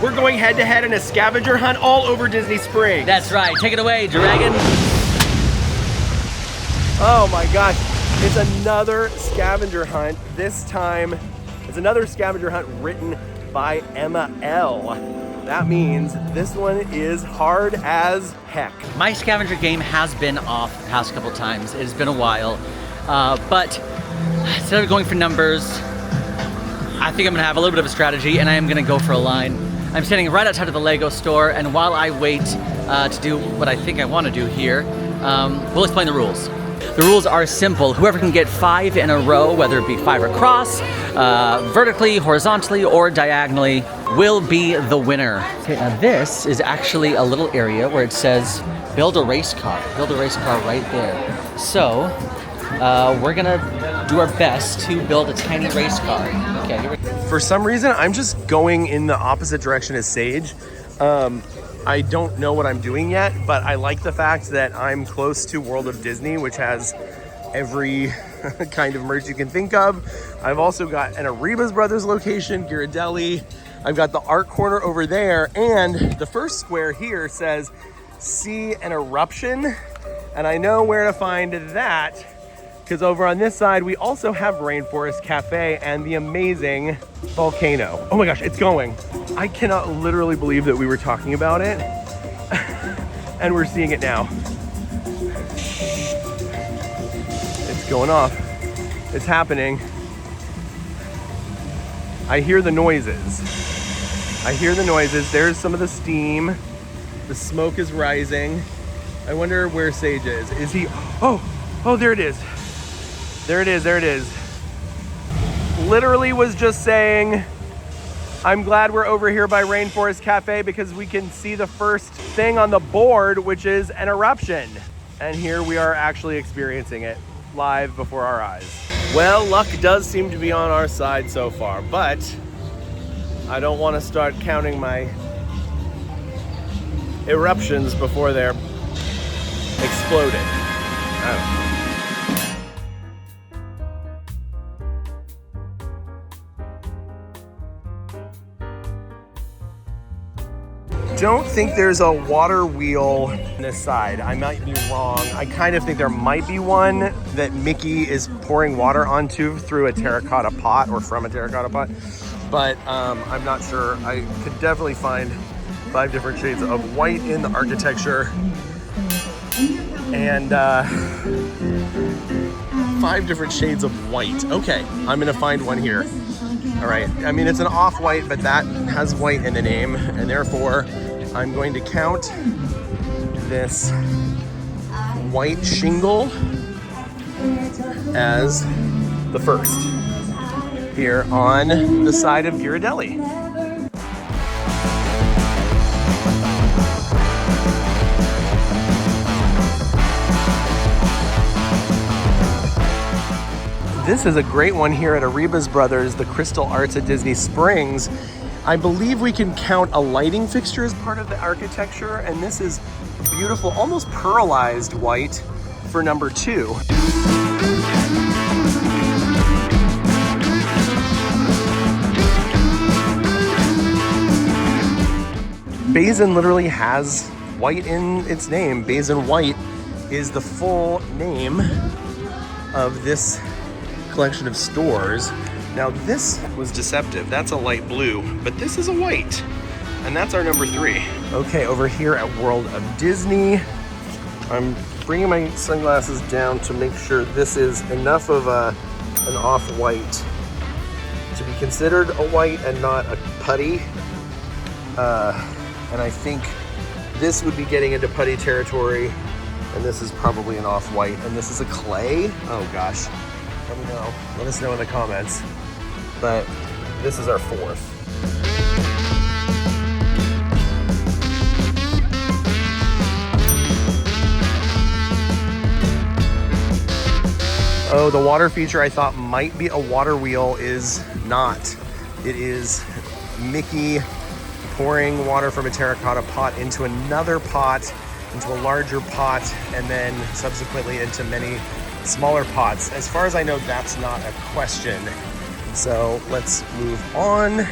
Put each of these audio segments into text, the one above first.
We're going head to head in a scavenger hunt all over Disney Springs. That's right. Take it away, Dragon. Oh my gosh, it's another scavenger hunt. This time, it's another scavenger hunt written by Emma L. That means this one is hard as heck. My scavenger game has been off the past couple times. It has been a while, but instead of going for numbers, I think I'm gonna have a little bit of a strategy, and I am gonna go for a line. I'm standing right outside of the Lego store, and while I wait to do what I think I wanna do here, we'll explain the rules. The rules are simple. Whoever can get 5 in a row, whether it be 5 across, vertically, horizontally, or diagonally, will be the winner. Okay, now this is actually a little area where it says, build a race car. Build a race car right there. So, we're gonna do our best to build a tiny race car. Okay, here we go. For some reason, I'm just going in the opposite direction as Sage. I don't know what I'm doing yet, but I like the fact that I'm close to World of Disney, which has every kind of merch you can think of. I've also got an Arribas Brothers location, Ghirardelli. I've got the art corner over there, and the first square here says, see an eruption. And I know where to find that, because over on this side, we also have Rainforest Cafe and the amazing volcano. Oh my gosh, it's going. I cannot literally believe that we were talking about it and we're seeing it now. It's going off. It's happening. I hear the noises. I hear the noises. There's some of the steam. The smoke is rising. I wonder where Sage is. Is he? Oh, there it is. There it is, there it is. Literally was just saying, I'm glad we're over here by Rainforest Cafe because we can see the first thing on the board, which is an eruption. And here we are actually experiencing it live before our eyes. Well, luck does seem to be on our side so far, but I don't want to start counting my eruptions before they're exploded. I don't know. Don't think there's a water wheel on this side. I might be wrong. I kind of think there might be one that Mickey is pouring water onto through a terracotta pot or from a terracotta pot, but I'm not sure. I could definitely find 5 different shades of white in the architecture and 5 different shades of white. Okay, I'm gonna find one here. All right, I mean, it's an off-white, but that has white in the name, and therefore I'm going to count this white shingle as the first here on the side of Ghirardelli. This is a great one here at Arribas Brothers, the Crystal Arts at Disney Springs. I believe we can count a lighting fixture as part of the architecture, and this is beautiful, almost pearlized white for number 2. Basin literally has white in its name. Basin White is the full name of this collection of stores. Now this was deceptive. That's a light blue, but this is a white, and that's our number 3. Okay, over here at World of Disney, I'm bringing my sunglasses down to make sure this is enough of an off-white to be considered a white and not a putty. And I think this would be getting into putty territory, and this is probably an off-white, and this is a clay. Oh gosh. Let me know. Let us know in the comments. But this is our 4th. Oh, the water feature I thought might be a water wheel is not. It is Mickey pouring water from a terracotta pot into another pot, into a larger pot, and then subsequently into many smaller pots. As far as I know, that's not a question. So let's move on.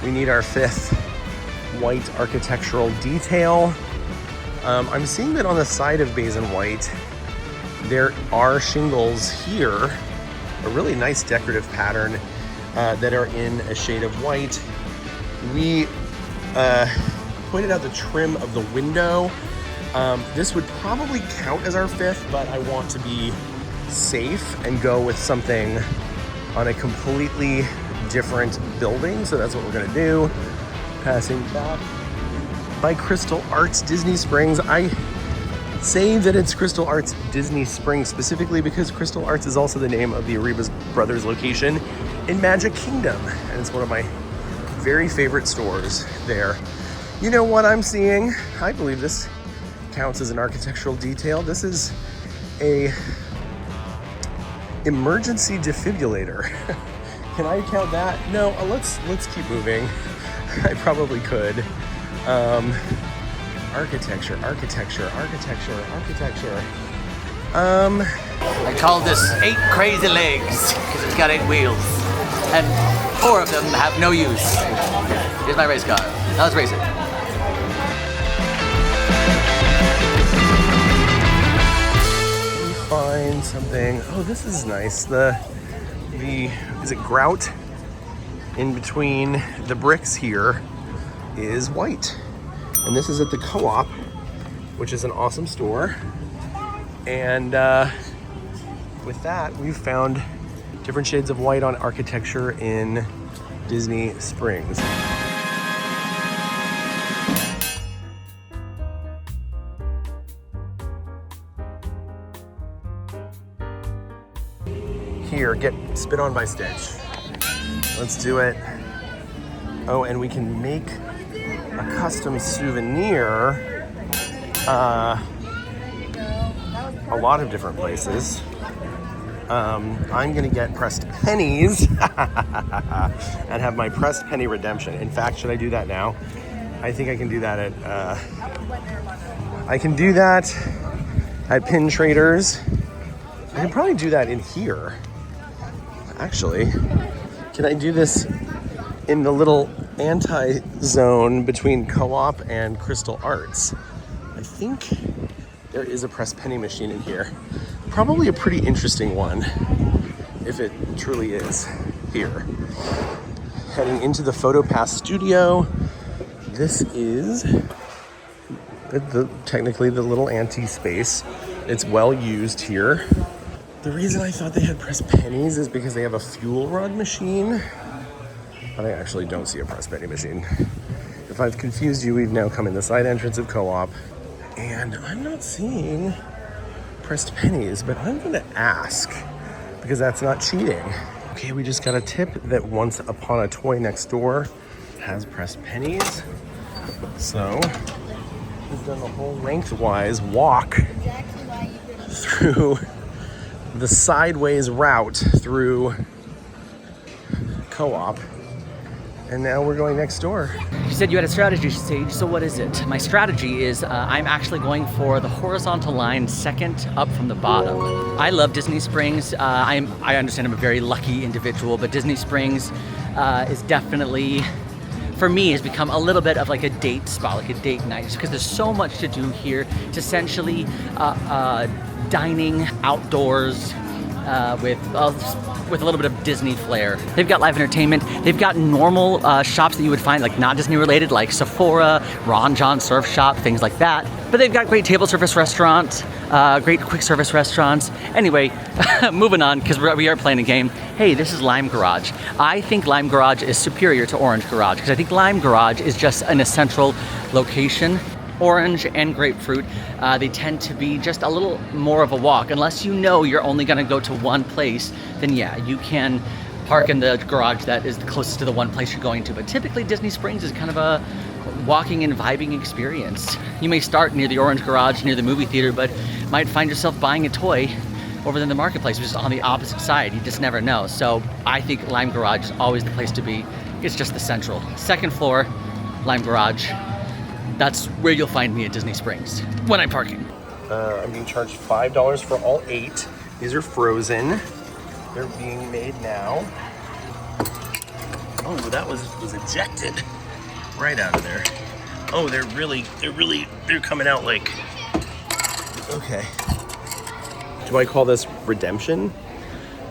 We need our 5th white architectural detail. I'm seeing that on the side of Bays and White, there are shingles here, a really nice decorative pattern that are in a shade of white. We pointed out the trim of the window. This would probably count as our fifth, but I want to be safe and go with something on a completely different building. So that's what we're gonna do. Passing back by Crystal Arts Disney Springs. I say that it's Crystal Arts Disney Springs specifically because Crystal Arts is also the name of the Arribas Brothers location in Magic Kingdom. And it's one of my very favorite stores there. You know what I'm seeing? I believe this counts as an architectural detail. This is a emergency defibrillator. Can I count that? No, let's keep moving. I probably could. Architecture. I call this 8 crazy legs because it's got 8 wheels, and 4 of them have no use. Here's my race car. Now let's race it. Let me find something. Oh, this is nice. Is it grout? In between the bricks here is white. And this is at the Co-op, which is an awesome store. And with that, we've found different shades of white on architecture in Disney Springs. Here, get spit on by Stitch. Let's do it. Oh, and we can make a custom souvenir a lot of different places. I'm gonna get pressed pennies and have my pressed penny redemption. In fact, should I do that now? I think I can do that at Pin Traders. I can probably do that in here. Actually, can I do this in the little anti-zone between Co-op and Crystal Arts? I think there is a press penny machine in here. Probably a pretty interesting one, if it truly is here. Heading into the PhotoPass studio. This is technically the little anti-space. It's well used here. The reason I thought they had press pennies is because they have a fuel rod machine, but I actually don't see a press penny machine. If I've confused you, we've now come in the side entrance of Co-op, and I'm not seeing pressed pennies, but I'm gonna ask, because that's not cheating. Okay, we just got a tip that Once Upon a Toy Next Door has pressed pennies. So, we've done the whole lengthwise walk through the sideways route through Co-op, and now we're going next door. You said you had a strategy, Sage, so what is it? My strategy is I'm actually going for the horizontal line second up from the bottom. I love Disney Springs. I understand I'm a very lucky individual, but Disney Springs is definitely, for me, has become a little bit of like a date spot, like a date night, just because there's so much to do here. It's essentially dining outdoors with a little bit of Disney flair. They've got live entertainment. They've got normal shops that you would find like not Disney related, like Sephora, Ron John Surf Shop, things like that. But they've got great table service restaurants, great quick service restaurants. Anyway, moving on, because we are playing a game. Hey, this is Lime Garage. I think Lime Garage is superior to Orange Garage, because I think Lime Garage is just an essential location. Orange and grapefruit, they tend to be just a little more of a walk. Unless you know you're only gonna go to one place, then yeah, you can park in the garage that is the closest to the one place you're going to. But typically Disney Springs is kind of a walking and vibing experience. You may start near the Orange Garage, near the movie theater, but might find yourself buying a toy over in the marketplace, which is on the opposite side. You just never know. So I think Lime Garage is always the place to be. It's just the central. Second floor, Lime Garage. That's where you'll find me at Disney Springs when I'm parking. I'm being charged $5 for all 8. These are frozen. They're being made now. Oh, that was ejected. right out of there. Oh, they're coming out like, okay. Do I call this redemption?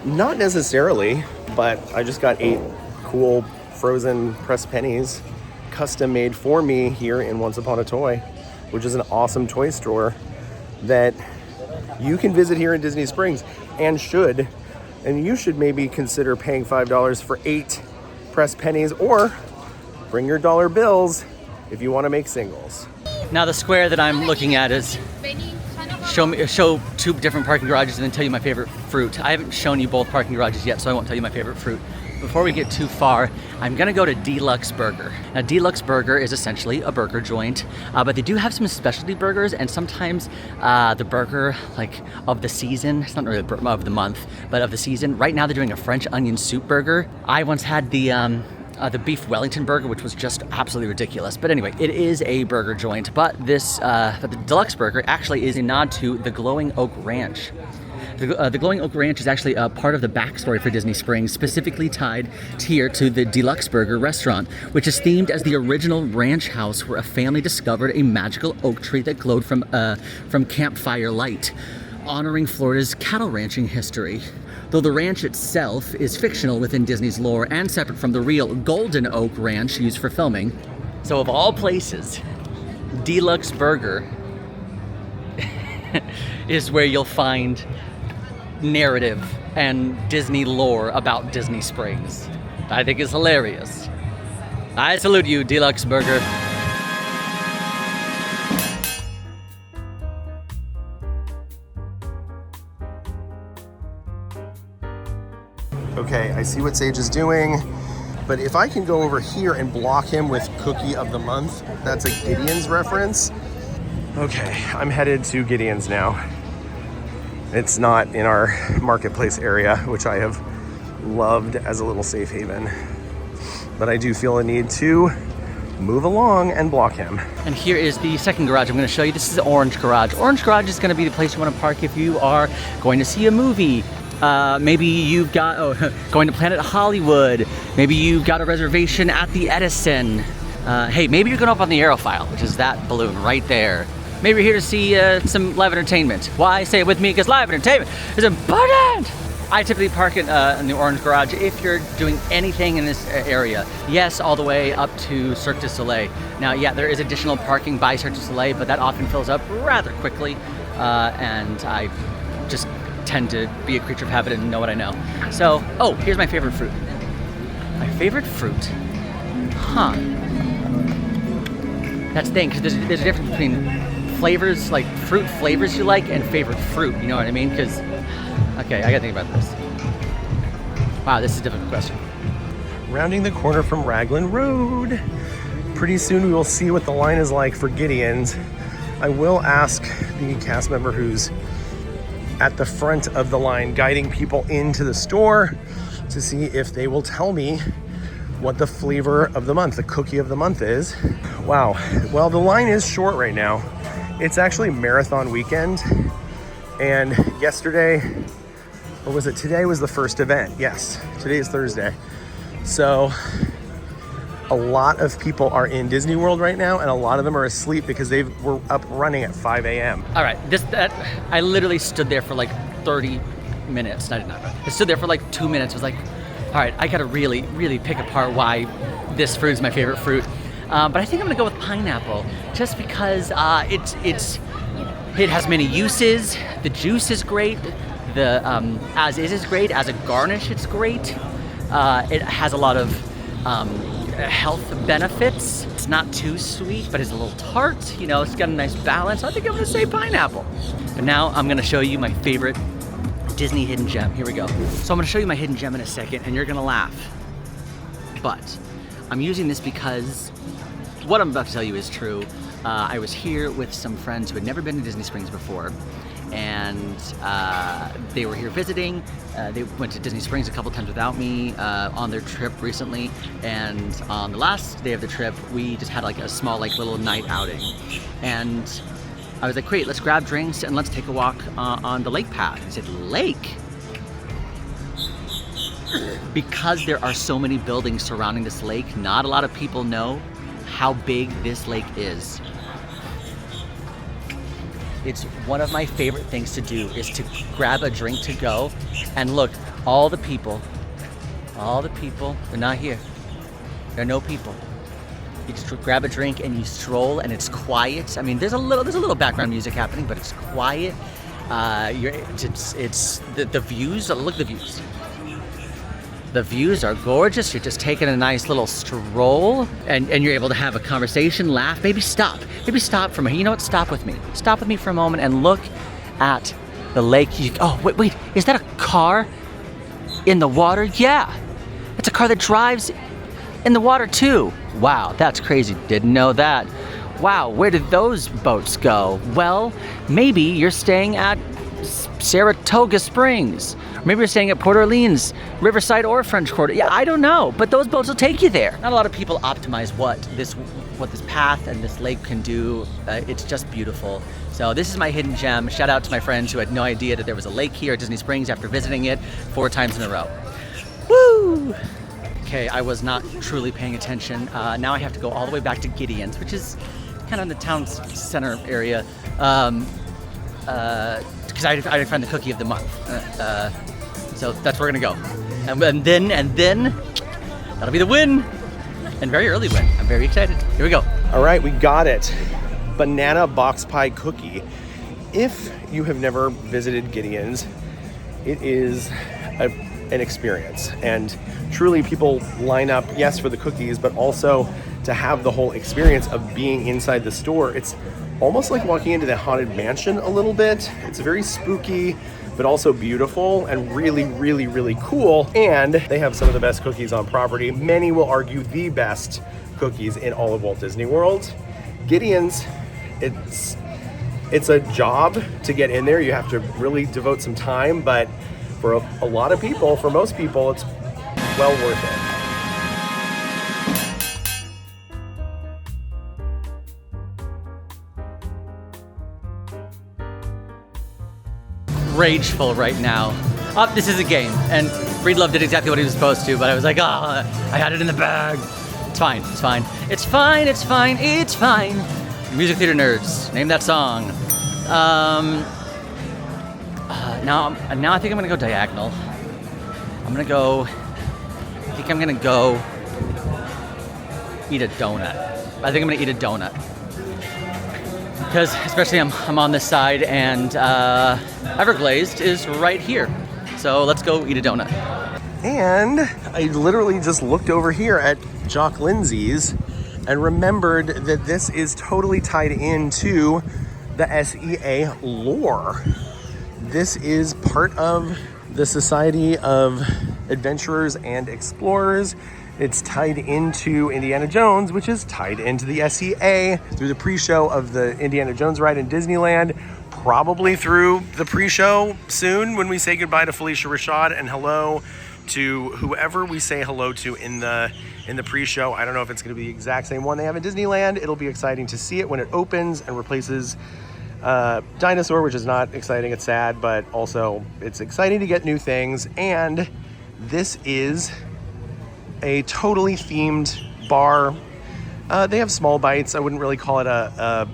Not necessarily, but I just got 8 cool frozen pressed pennies custom made for me here in Once Upon a Toy, which is an awesome toy store that you can visit here in Disney Springs and you should maybe consider paying $5 for 8 pressed pennies, or bring your dollar bills if you want to make singles. Now the square that I'm looking at is show 2 different parking garages and then tell you my favorite fruit. I haven't shown you both parking garages yet, so I won't tell you my favorite fruit. Before we get too far, I'm gonna go to Deluxe Burger. Now, Deluxe Burger is essentially a burger joint, but they do have some specialty burgers, and sometimes the burger of the season, it's not really of the month, but of the season. Right now they're doing a French onion soup burger. I once had the beef Wellington burger, which was just absolutely ridiculous. But anyway, it is a burger joint, but the Deluxe Burger actually is a nod to the Glowing Oak Ranch. The Glowing Oak Ranch is actually a part of the backstory for Disney Springs, specifically tied here to the Deluxe Burger restaurant, which is themed as the original ranch house where a family discovered a magical oak tree that glowed from campfire light, honoring Florida's cattle ranching history. Though the ranch itself is fictional within Disney's lore and separate from the real Golden Oak Ranch used for filming. So of all places, Deluxe Burger is where you'll find narrative and Disney lore about Disney Springs. I think it's hilarious. I salute you, Deluxe Burger. Okay, I see what Sage is doing, but if I can go over here and block him with Cookie of the Month, that's a Gideon's reference. Okay, I'm headed to Gideon's now. It's not in our marketplace area, which I have loved as a little safe haven. But I do feel a need to move along and block him. And here is the second garage I'm going to show you. This is the Orange Garage. Orange Garage is going to be the place you want to park if you are going to see a movie. Maybe you've got going to Planet Hollywood. Maybe you've got a reservation at the Edison. Hey, maybe you're going up on the Aerophile, which is that balloon right there. Maybe you're here to see some live entertainment. Why? Say it with me, because live entertainment is important! I typically park in the Orange Garage if you're doing anything in this area. Yes, all the way up to Cirque du Soleil. Now, yeah, there is additional parking by Cirque du Soleil, but that often fills up rather quickly, and I just tend to be a creature of habit and know what I know. So, oh, here's my favorite fruit. My favorite fruit? Huh. That's the thing, because there's a difference between flavors, like fruit flavors you like, and favorite fruit, you know what I mean? Because, okay, I gotta think about this. Wow, this is a difficult question. Rounding the corner from Raglan Road. Pretty soon we will see what the line is like for Gideon's. I will ask the cast member who's at the front of the line guiding people into the store to see if they will tell me what the flavor of the month, the cookie of the month is. Wow, well, the line is short right now. It's actually marathon weekend, and yesterday, or was it today, was the first event. Yes, today is Thursday. So a lot of people are in Disney World right now, and a lot of them are asleep because they were up running at 5 a.m. All right, I literally stood there for like 30 minutes. I stood there for like 2 minutes. I was like, all right, I gotta really, really pick apart why this fruit is my favorite fruit. But I think I'm gonna go with pineapple, just because it has many uses. The juice is great. The as is great. As a garnish, it's great. It has a lot of health benefits. It's not too sweet, but it's a little tart. You know, it's got a nice balance. I think I'm gonna say pineapple. But now I'm gonna show you my favorite Disney hidden gem. Here we go. So I'm gonna show you my hidden gem in a second, and you're gonna laugh. But I'm using this because what I'm about to tell you is true. I was here with some friends who had never been to Disney Springs before, and they were here visiting. They went to Disney Springs a couple times without me on their trip recently, and on the last day of the trip, we just had like a small little night outing. And I was like, great, let's grab drinks and let's take a walk on the lake path. I said, lake? Because there are so many buildings surrounding this lake, not a lot of people know how big this lake is. It's one of my favorite things to do is to grab a drink to go and look, all the people, they're not here. There are no people. You just grab a drink and you stroll, and it's quiet. I mean, there's a little background music happening, but it's quiet. It's the views. Look at the views. The views are gorgeous. You're just taking a nice little stroll, and you're able to have a conversation, laugh, maybe stop for me. You know what? Stop with me for a moment and look at the lake. Oh, wait, is that a car in the water? Yeah, it's a car that drives in the water too. Wow, that's crazy. Didn't know that. Wow, where did those boats go? Well, maybe you're staying at Saratoga Springs. Maybe you're staying at Port Orleans, Riverside, or French Quarter. Yeah, I don't know, but those boats will take you there. Not a lot of people optimize what this path and this lake can do. It's just beautiful. So this is my hidden gem. Shout out to my friends who had no idea that there was a lake here at Disney Springs after visiting it 4 times in a row. Woo! Okay, I was not truly paying attention. Now I have to go all the way back to Gideon's, which is kind of in the town center area. Because I didn't find the cookie of the month. So that's where we're gonna go. And then that'll be the win. And very early win. I'm very excited. Here we go. All right, we got it. Banana box pie cookie. If you have never visited Gideon's, it is an experience. And truly people line up, yes, for the cookies, but also to have the whole experience of being inside the store. It's almost like walking into the Haunted Mansion a little bit. It's very spooky, but also beautiful and really, really, really cool. And they have some of the best cookies on property. Many will argue the best cookies in all of Walt Disney World. Gideon's, it's a job to get in there. You have to really devote some time, but for a lot of people, for most people, it's well worth it. Rageful right now. Oh, this is a game, and Breedlove did exactly what he was supposed to, but I was like, I had it in the bag. It's fine, it's fine. It's fine, it's fine, it's fine. Music theater nerds, name that song. Now I think I'm gonna go diagonal. I think I'm gonna go eat a donut. I think I'm gonna eat a donut. Because especially I'm on this side, and Everglazed is right here. So let's go eat a donut. And I literally just looked over here at Jock Lindsey's and remembered that this is totally tied into the SEA lore. This is part of the Society of Adventurers and Explorers. It's tied into Indiana Jones, which is tied into the SEA through the pre-show of the Indiana Jones ride in Disneyland, probably through the pre-show soon when we say goodbye to Felicia Rashad and hello to whoever we say hello to in the pre-show. I don't know if it's going to be the exact same one they have in Disneyland. It'll be exciting to see it when it opens and replaces Dinosaur, which is not exciting, it's sad, but also it's exciting to get new things. And this is a totally themed bar. They have small bites. I wouldn't really call it a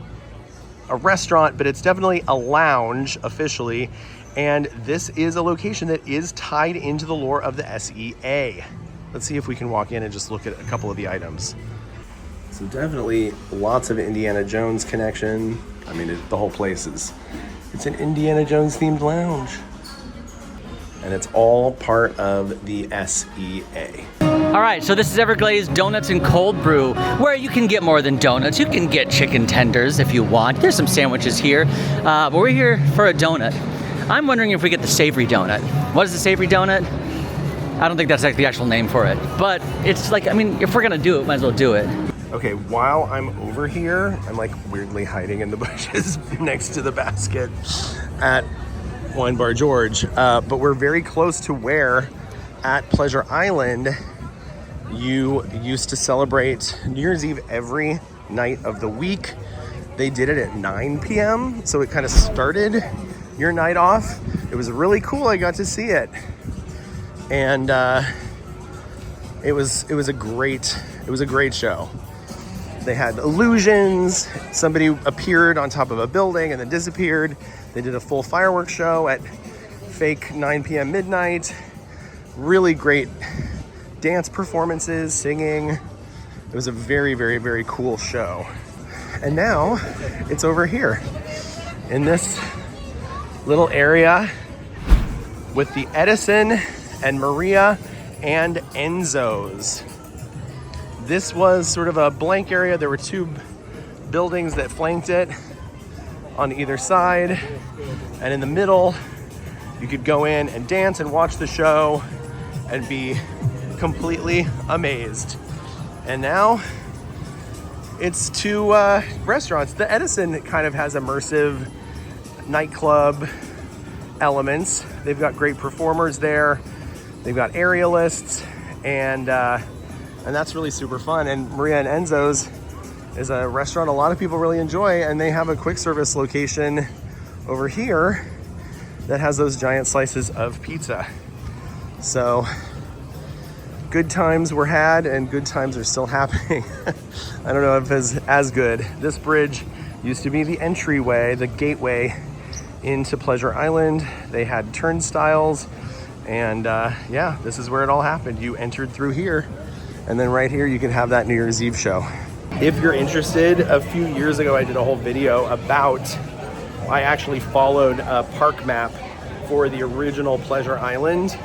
restaurant, but it's definitely a lounge officially. And this is a location that is tied into the lore of the SEA. Let's see if we can walk in and just look at a couple of the items. So definitely lots of Indiana Jones connection. I mean, the whole place it's an Indiana Jones themed lounge. And it's all part of the SEA. All right, so this is Everglazed Donuts and Cold Brew, where you can get more than donuts. You can get chicken tenders if you want. There's some sandwiches here, but we're here for a donut. I'm wondering if we get the savory donut. What is the savory donut? I don't think that's like the actual name for it, but it's like, I mean, if we're gonna do it, might as well do it. Okay, while I'm over here, I'm like weirdly hiding in the bushes next to the basket at Wine Bar George, but we're very close to where at Pleasure Island you used to celebrate New Year's Eve every night of the week. They did it at 9 p.m. so it kind of started your night off. It was really cool. I got to see it, and it was a great show. They had illusions. Somebody appeared on top of a building and then disappeared. They did a full fireworks show at fake 9 p.m. midnight. Really great dance performances, singing. It was a very, very, very cool show. And now it's over here in this little area with the Edison and Maria and Enzo's. This was sort of a blank area. There were 2 buildings that flanked it on either side. And in the middle, you could go in and dance and watch the show and be completely amazed. And now it's 2 restaurants. The Edison kind of has immersive nightclub elements. They've got great performers there. They've got aerialists, and that's really super fun. And Maria and Enzo's is a restaurant a lot of people really enjoy, and they have a quick service location over here that has those giant slices of pizza. So good times were had and good times are still happening. I don't know if it's as good. This bridge used to be the entryway, the gateway into Pleasure Island. They had turnstiles, and yeah, this is where it all happened. You entered through here, and then right here you can have that New Year's Eve show. If you're interested, a few years ago I did a whole video about, I actually followed a park map for the original Pleasure Island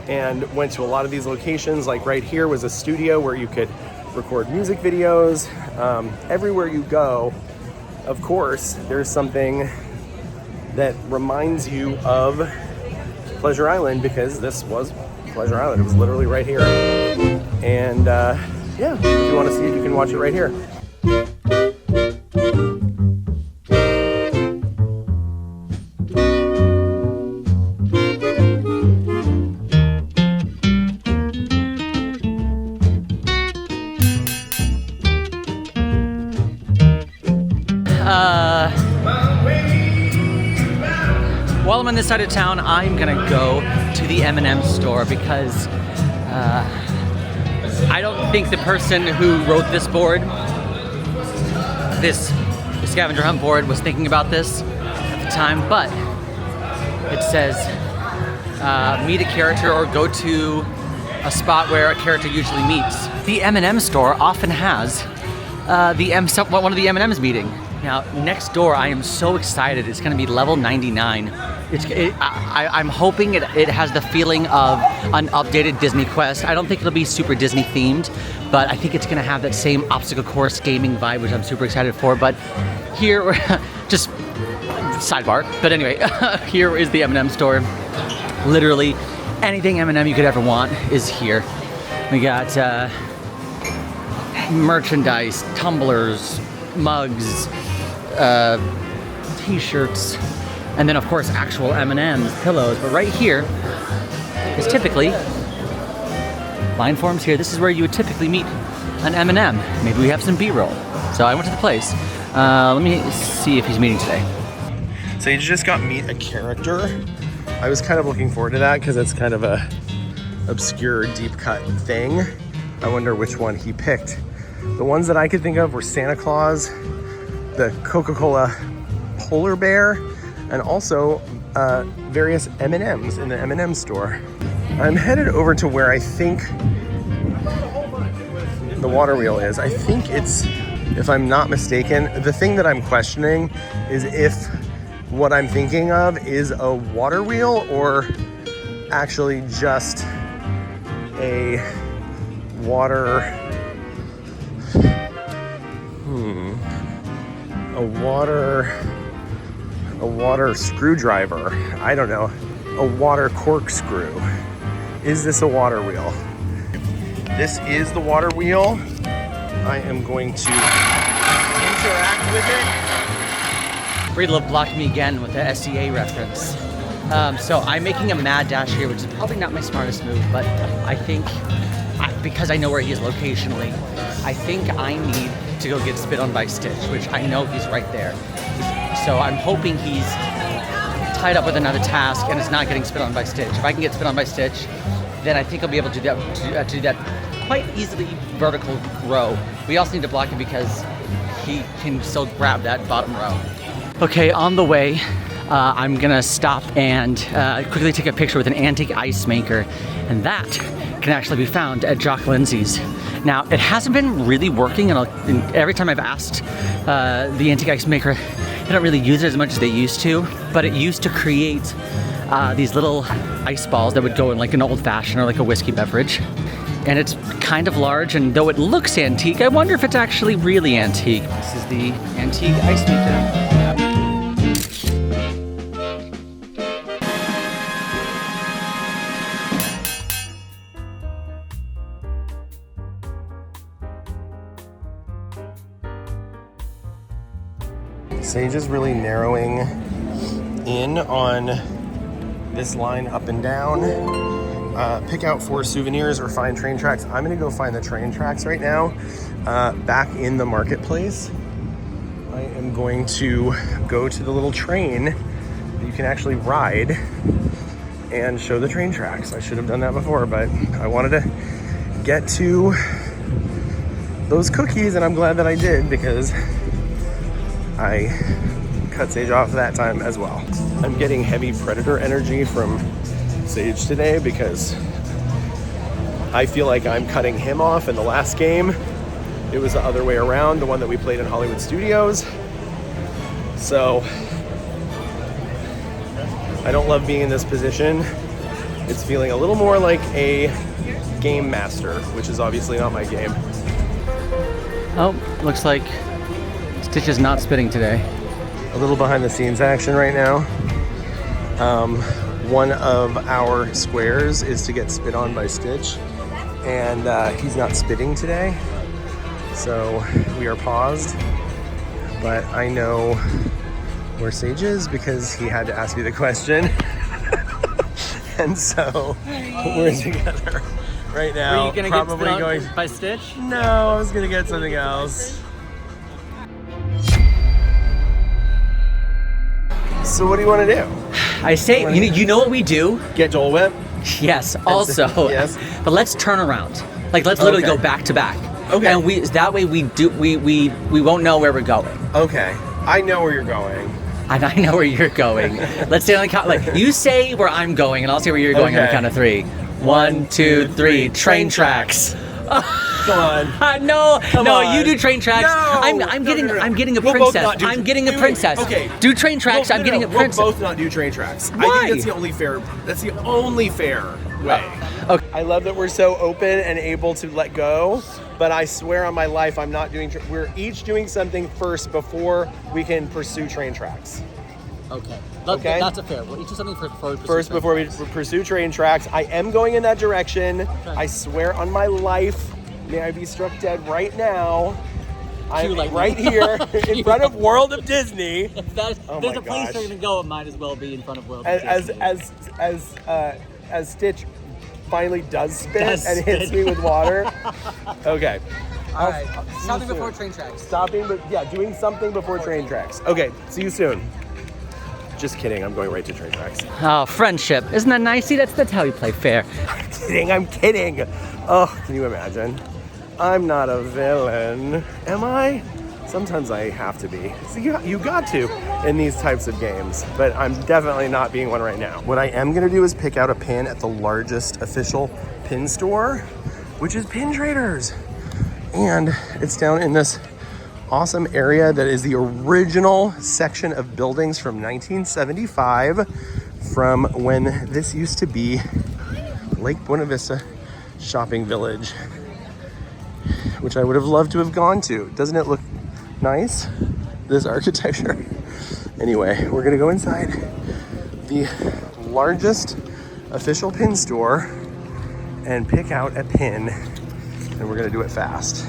and went to a lot of these locations. Like right here was a studio where you could record music videos. Everywhere you go, of course, there's something that reminds you of Pleasure Island, because this was Pleasure Island. It was literally right here. And yeah, if you want to see it, you can watch it right here. While I'm on this side of town, I'm gonna go to the M&M store because I don't think the person who wrote this board, the scavenger hunt board, was thinking about this at the time, but it says meet a character or go to a spot where a character usually meets. The M&M store often has one of the M&Ms meeting. Now, next door, I am so excited. It's going to be level 99. I'm hoping it has the feeling of an updated Disney Quest. I don't think it'll be super Disney themed, but I think it's going to have that same obstacle course gaming vibe, which I'm super excited for. But here, just sidebar. But anyway, here is the M&M store. Literally anything M&M you could ever want is here. We got merchandise, tumblers, mugs, t-shirts, and then of course actual M&Ms, pillows. But right here is typically line forms here. This is where you would typically meet an M&M. Maybe we have some B-roll. So I went to the place. Let me see if he's meeting today. So you just got meet a character. I was kind of looking forward to that because it's kind of a obscure deep cut thing. I wonder which one he picked. The ones that I could think of were Santa Claus, the Coca-Cola polar bear, and also various M&Ms in the M&M store. I'm headed over to where I think the water wheel is. I think it's, if I'm not mistaken, the thing that I'm questioning is if what I'm thinking of is a water wheel or actually just a water a water screwdriver. I don't know. A water corkscrew. Is this a water wheel? This is the water wheel. I am going to interact with it. Breedlove blocked me again with the SCA reference. So I'm making a mad dash here, which is probably not my smartest move, but I think, because I know where he is locationally, I think I need to go get spit on by Stitch, which I know he's right there. So I'm hoping he's tied up with another task and is not getting spit on by Stitch. If I can get spit on by Stitch, then I think I'll be able to do that quite easily vertical row We also need to block him because he can still grab that bottom row. Okay, on the way, I'm gonna stop and quickly take a picture with an antique ice maker, and that can actually be found at Jock Lindsey's. Now, it hasn't been really working, and every time I've asked the antique ice maker, they don't really use it as much as they used to, but it used to create these little ice balls that would go in like an old-fashioned or like a whiskey beverage. And it's kind of large, and though it looks antique, I wonder if it's actually really antique. This is the antique ice maker. Sage is really narrowing in on this line up and down. Pick out 4 souvenirs or find train tracks. I'm gonna go find the train tracks right now, back in the marketplace. I am going to go to the little train that you can actually ride and show the train tracks. I should have done that before, but I wanted to get to those cookies, and I'm glad that I did because I cut Sage off that time as well. I'm getting heavy predator energy from Sage today because I feel like I'm cutting him off in the last game. It was the other way around, the one that we played in Hollywood Studios. So I don't love being in this position. It's feeling a little more like a game master, which is obviously not my game. Oh, looks like Stitch is not spitting today. A little behind the scenes action right now. One of our squares is to get spit on by Stitch, and he's not spitting today, so we are paused. But I know where Sage is because he had to ask me the question. And so we're together right now. Were you gonna probably get spit going on by Stitch? No, I was gonna get something else. So what do you want to do? I say, you know what we do? Get Dole Whip? Yes, also. Yes. But let's turn around. Like, let's literally Okay. go back to back. Okay. And that way we won't know where we're going. Okay. I know where you're going. And I know where you're going. Let's say on the count, like, you say where I'm going, and I'll say where you're going on the Okay. count of 3. 1, 2, 3, train tracks. Come on. No, on. you do train tracks. No. I'm No, getting no. I'm getting a We'll both princess. not do I'm getting a do- princess. okay. Do train tracks. I'm getting a princess. We'll both not do train tracks. I Why? think that's the only fair. That's the only fair way. Okay. I love that we're so open and able to let go, but I swear on my life, I'm not doing. We're each doing something first before we can pursue train tracks. Okay. Okay. That's a fair. We'll each do something before we pursue First, train before we tracks. pursue train tracks, I am going in that direction. I swear on my life. May I be struck dead right now. I'm lightning. right here in front of World of Disney. Oh There's my a place gosh. you're gonna go. It might as well be in front of World. As Stitch finally does spit Does and hits spit. me with water. Okay. All right. See you Stopping soon. before train tracks. Stopping, but yeah, doing something before train tracks. Okay, see you soon. Just kidding, I'm going right to train tracks. Oh, friendship. Isn't that nice? See, that's how we play fair. I'm kidding. Oh, can you imagine? I'm not a villain. Am I? Sometimes I have to be. So you got to in these types of games, but I'm definitely not being one right now. What I am gonna do is pick out a pin at the largest official pin store, which is Pin Traders. And it's down in this awesome area that is the original section of buildings from 1975, from when this used to be Lake Buena Vista Shopping Village, which I would have loved to have gone to. Doesn't it look nice? This architecture. Anyway, we're gonna go inside the largest official pin store and pick out a pin, and we're gonna do it fast.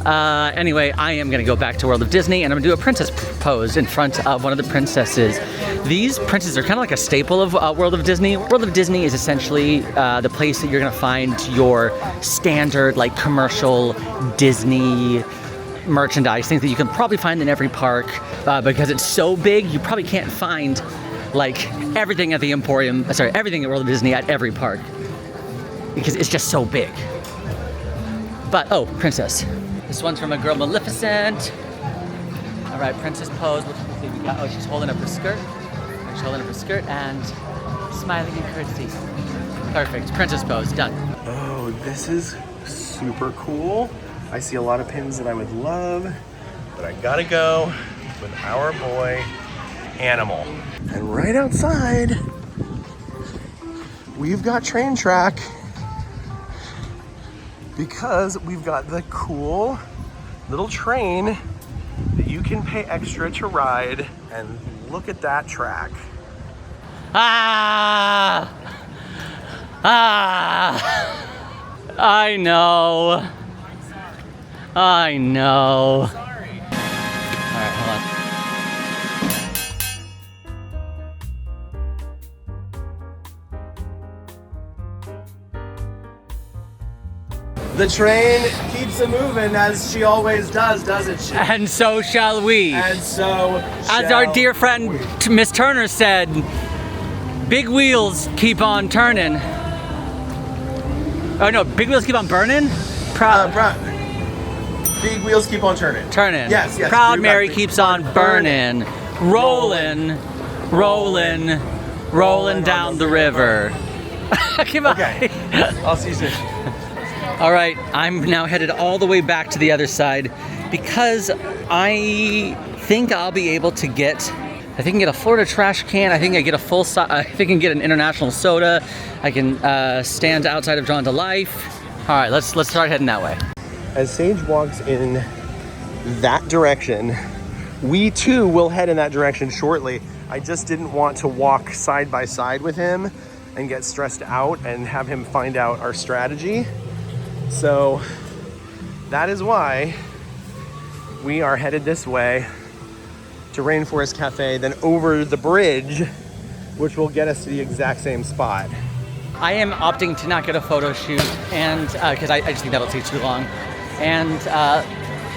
Anyway, I am gonna go back to World of Disney, and I'm gonna do a princess pose in front of one of the princesses. These princesses are kind of like a staple of World of Disney. World of Disney is essentially the place that you're gonna find your standard, like, commercial Disney merchandise, things that you can probably find in every park. Because it's so big, you probably can't find, like, everything at the Emporium, everything at World of Disney at every park, because it's just so big. But, oh, princess. This one's from a girl, Maleficent. All right, princess pose. What do we got? Oh, she's holding up her skirt. She's holding up her skirt and smiling in courtesy. Perfect, princess pose, done. Oh, this is super cool. I see a lot of pins that I would love, but I gotta go with our boy, Animal. And right outside, we've got train track because we've got the cool little train that you can pay extra to ride, and look at that track. Ah! Ah! I know. I know. Sorry. All right, hold on. The train keeps a moving as she always does, doesn't she? And so shall we. And so As our dear friend Miss Turner said, big wheels keep on turning. Oh no, big wheels keep on burning? big wheels keep on turning. Turning. Yes, yes. Proud Mary keeps on burning. Rolling, rolling, rolling down the river. Come on. Okay. I'll see you soon. All right, I'm now headed all the way back to the other side because I think I'll be able to get, I think I can get a Florida trash can, I think I get a full size, I think I can get an international soda, I can stand outside of Drawn to Life. All right, let's start heading that way. As Sage walks in that direction, we too will head in that direction shortly. I just didn't want to walk side by side with him and get stressed out and have him find out our strategy. So that is why we are headed this way to Rainforest Cafe, then over the bridge, which will get us to the exact same spot. I am opting to not get a photo shoot, and because I just think that'll take too long. And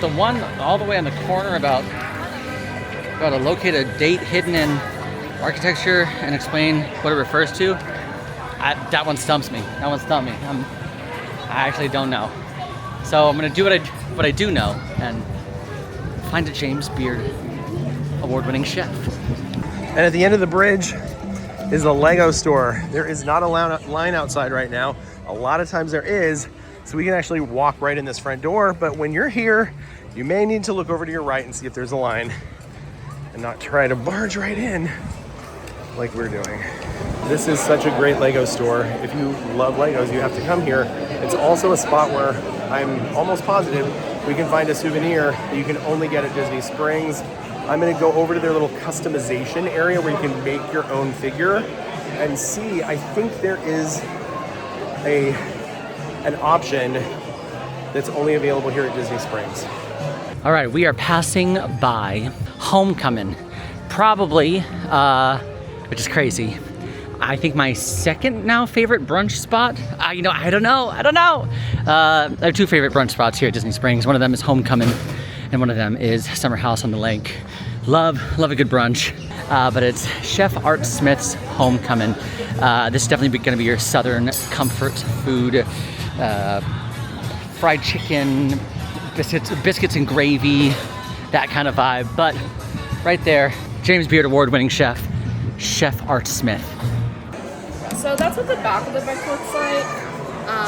the one all the way on the corner about to locate a date hidden in architecture and explain what it refers to, that one stumps me. That one stumped me. I actually don't know. So I'm gonna do what I do know and find a James Beard award-winning chef. And at the end of the bridge is a Lego store. There is not a line outside right now. A lot of times there is, so we can actually walk right in this front door. But when you're here, you may need to look over to your right and see if there's a line and not try to barge right in like we're doing. This is such a great Lego store. If you love Legos, you have to come here. It's also a spot where I'm almost positive we can find a souvenir that you can only get at Disney Springs. I'm gonna go over to their little customization area where you can make your own figure and see. I think there is an option that's only available here at Disney Springs. All right, we are passing by Homecoming, probably, which is crazy. I think my second now favorite brunch spot. I don't know. I have two favorite brunch spots here at Disney Springs. One of them is Homecoming, and one of them is Summer House on the Lake. Love a good brunch, but it's Chef Art Smith's Homecoming. This is definitely going to be your Southern comfort food, fried chicken, biscuits and gravy, that kind of vibe. But right there, James Beard award-winning chef, Chef Art Smith. So that's what the back of the book looks like.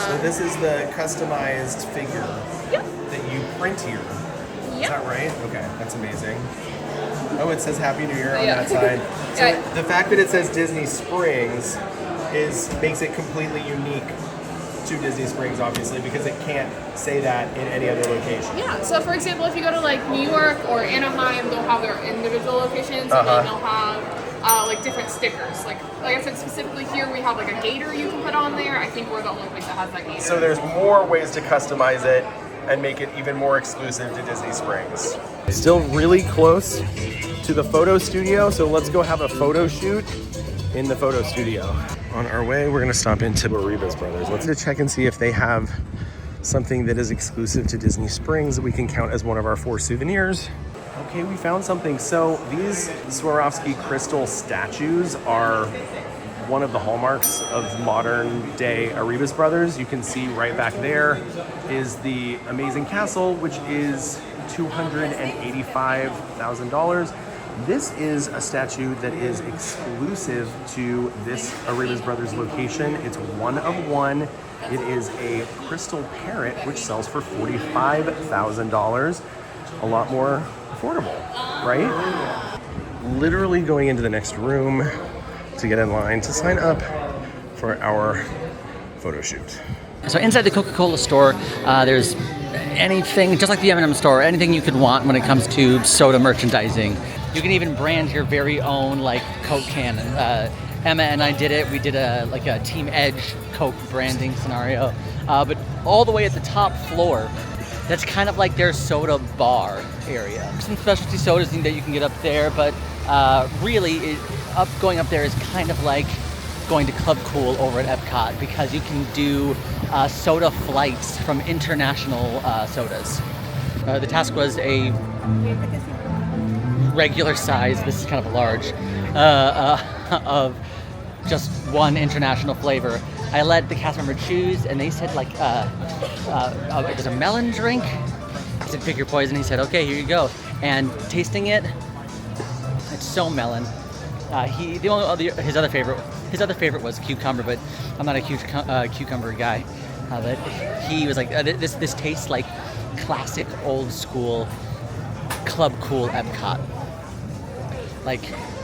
So this is the customized figure that you print here. Is that right? Okay, that's amazing. Oh, it says Happy New Year on that side. So the fact that it says Disney Springs makes it completely unique to Disney Springs, obviously, because it can't say that in any other location. Yeah, so for example, if you go to like New York or Anaheim, they'll have their individual locations, and then they'll have like different stickers. Like I said, specifically here we have like a gator you can put on there. I think we're the only place that has that gator. So there's more ways to customize it and make it even more exclusive to Disney Springs. Still really close to the photo studio, so let's go have a photo shoot in the photo studio. On our way, we're gonna stop into Arribas Brothers. Let's go check and see if they have something that is exclusive to Disney Springs that we can count as one of our 4 souvenirs. Okay, we found something. So these Swarovski crystal statues are one of the hallmarks of modern day Arribas Brothers. You can see right back there is the amazing castle, which is $285,000. This is a statue that is exclusive to this Arribas Brothers location. It's one of one. It is a crystal parrot, which sells for $45,000. A lot more affordable, right? Literally going into the next room to get in line to sign up for our photo shoot. So inside the Coca-Cola store, there's anything, just like the M&M store, anything you could want when it comes to soda merchandising. You can even brand your very own like Coke can. Emma and I did it. We did a Team Edge Coke branding scenario. But all the way at the top floor, that's kind of like their soda bar area. Some specialty sodas that you can get up there, but really going up there is kind of like going to Club Cool over at Epcot, because you can do soda flights from international sodas. The task was a regular size, this is kind of a large, of just one international flavor. I let the cast member choose, and they said there's a melon drink. I said, pick your poison. He said, okay, here you go. And tasting it, it's so melon. His other favorite was cucumber, but I'm not a cucumber guy. But he was like, this tastes like classic old school Club Cool Epcot. Like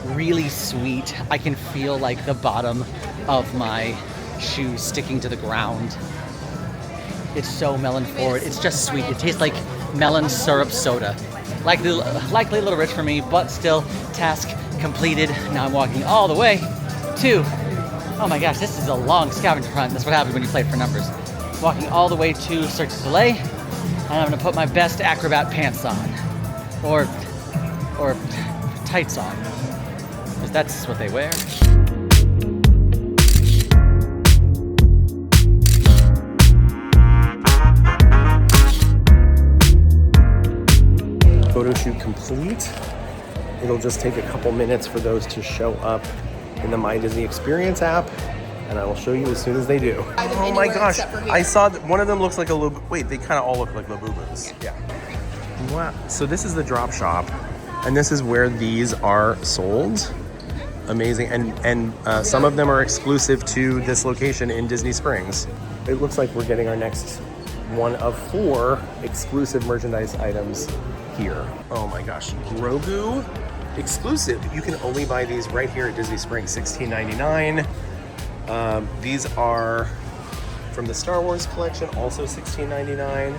really sweet. I can feel like the bottom of my shoes sticking to the ground. It's so melon forward. It's just sweet. It tastes like melon syrup soda. Likely a little rich for me, but still, task completed. Now I'm walking all the way to, oh my gosh, this is a long scavenger hunt. That's what happens when you play for numbers. Walking all the way to Cirque du Soleil, and I'm gonna put my best acrobat pants on, or tights on, because that's what they wear. Photo shoot complete. It'll just take a couple minutes for those to show up in the My Disney Experience app, and I will show you as soon as they do. Oh my gosh, I saw that one of them looks like a wait, they kind of all look like Labubus. Yeah. Wow, so this is the drop shop, and this is where these are sold. Amazing, and some of them are exclusive to this location in Disney Springs. It looks like we're getting our next one of 4 exclusive merchandise items here. Oh my gosh, Grogu exclusive. You can only buy these right here at Disney Springs, $16.99. These are from the Star Wars collection, also $16.99.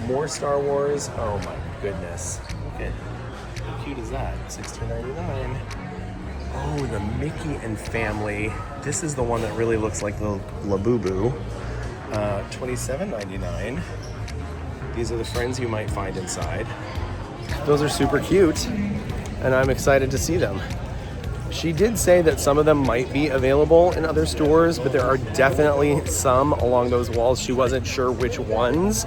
More Star Wars. Oh my goodness. Look at how cute is that? $16.99. Oh, the Mickey and Family. This is the one that really looks like the Labubu. $27.99. These are the friends you might find inside. Those are super cute, and I'm excited to see them. She did say that some of them might be available in other stores, but there are definitely some along those walls. She wasn't sure which ones,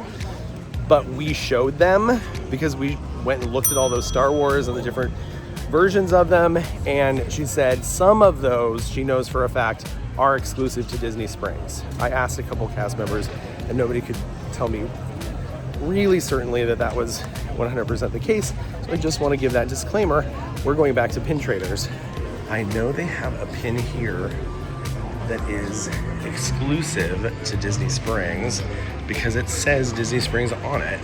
but we showed them because we went and looked at all those Star Wars and the different versions of them, and she said some of those, she knows for a fact, are exclusive to Disney Springs. I asked a couple cast members, and nobody could tell me really certainly that was 100% the case, so I just want to give that disclaimer. We're going back to pin traders. I know they have a pin here that is exclusive to Disney Springs because it says Disney Springs on it.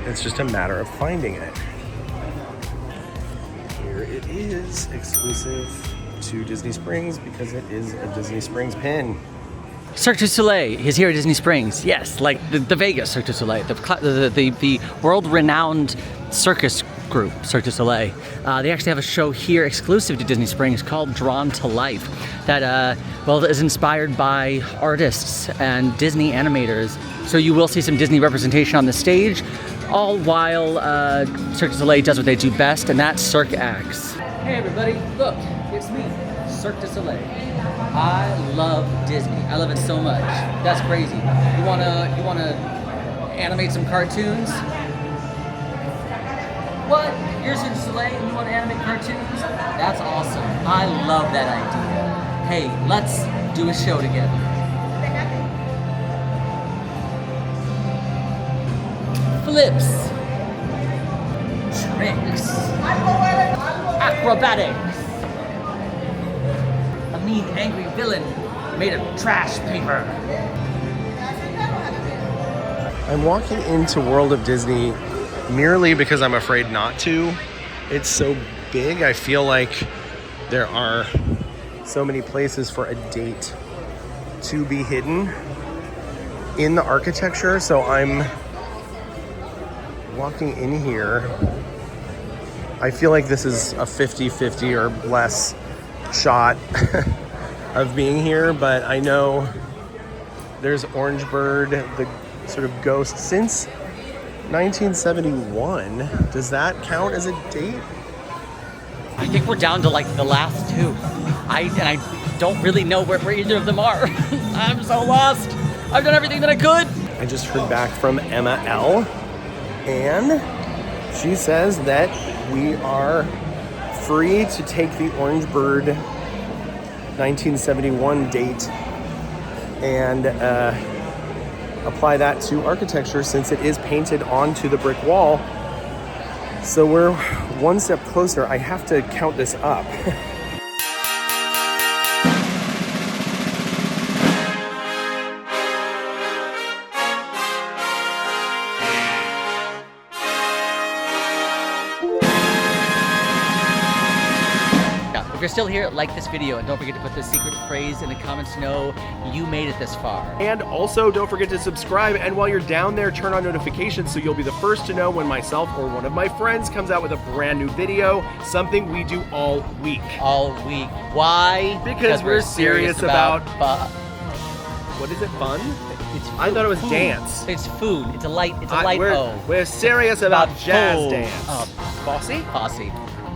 It's just a matter of finding it. Here it is, exclusive to Disney Springs because it is a Disney Springs pin. Cirque du Soleil is here at Disney Springs. Yes, like the Vegas Cirque du Soleil, the world-renowned circus group, Cirque du Soleil. They actually have a show here exclusive to Disney Springs called Drawn to Life that, is inspired by artists and Disney animators. So you will see some Disney representation on the stage, all while Cirque du Soleil does what they do best, and that's Cirque acts. Hey everybody, look, it's me, Cirque du Soleil. I love Disney. I love it so much. That's crazy. You wanna animate some cartoons? What? You're Cirque du Soleil and you want to animate cartoons? That's awesome. I love that idea. Hey, let's do a show together. Flips. Tricks. Acrobatics. A mean, angry villain made of trash paper. I'm walking into World of Disney merely because I'm afraid not to. It's so big. I feel like there are so many places for a date to be hidden in the architecture. So I'm walking in here. I feel like this is a 50-50 or less shot of being here, but I know there's Orange Bird, the sort of ghost since 1971. Does that count as a date? I think we're down to like the last two. I don't really know where either of them are. I'm so lost. I've done everything that I could. I just heard back from Emma L. And she says that we are free to take the Orange Bird 1971 date and apply that to architecture since it is painted onto the brick wall. So we're one step closer. I have to count this up. If you're still here, like this video and don't forget to put the secret phrase in the comments to know you made it this far. And also don't forget to subscribe, and while you're down there, turn on notifications so you'll be the first to know when myself or one of my friends comes out with a brand new video, something we do all week. All week. Why? Because we're serious about what is it, fun? It's I thought it was food. dance. It's food. It's a light O. We're serious about jazz food. dance. Bossy? Posse.